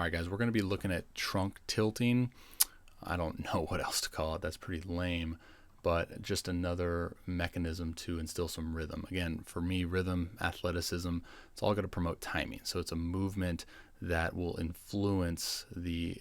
All right, guys, we're going to be looking at trunk tilting. I don't know what else to call it. That's pretty lame, but just another mechanism to instill some rhythm. Again, for me, rhythm, athleticism, it's all going to promote timing. So it's a movement that will influence the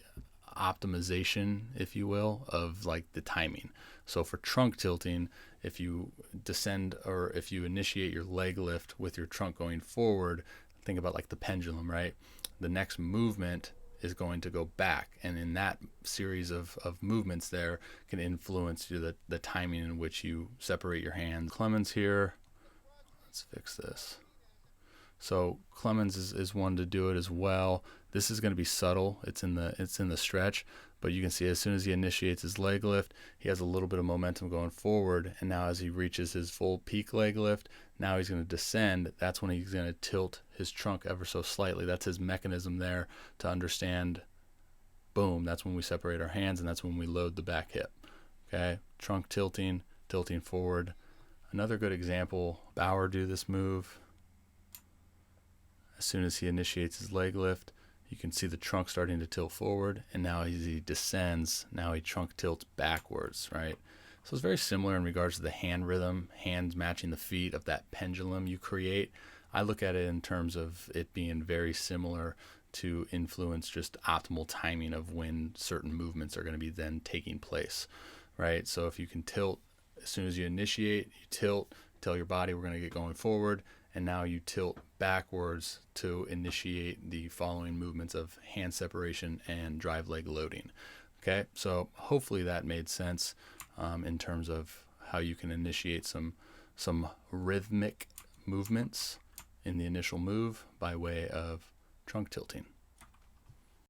optimization, if you will, of like the timing. So for trunk tilting, if you descend or if you initiate your leg lift with your trunk going forward, think about like the pendulum, right? The next movement is going to go back, and in that series of movements there can influence the timing in which you separate your hands. Clemens here, let's fix this. So Clemens is one to do it as well. This is going to be subtle. It's in the stretch, but you can see as soon as he initiates his leg lift, he has a little bit of momentum going forward, and now as he reaches his full peak leg lift, now he's going to descend. That's when he's going to tilt his trunk ever so slightly. That's his mechanism there to understand, boom, that's when we separate our hands, and that's when we load the back hip. Okay, trunk tilting forward. Another good example, Bauer do this move. As soon as he initiates his leg lift, you can see the trunk starting to tilt forward, and now as he descends, now he trunk tilts backwards, right? So it's very similar in regards to the hand rhythm, hands matching the feet of that pendulum you create. I look at it in terms of it being very similar to influence just optimal timing of when certain movements are going to be then taking place, right? So if you can tilt, as soon as you initiate, you tilt, tell your body we're going to get going forward, and now you tilt backwards to initiate the following movements of hand separation and drive leg loading. Okay, so hopefully that made sense in terms of how you can initiate some rhythmic movements in the initial move by way of trunk tilting.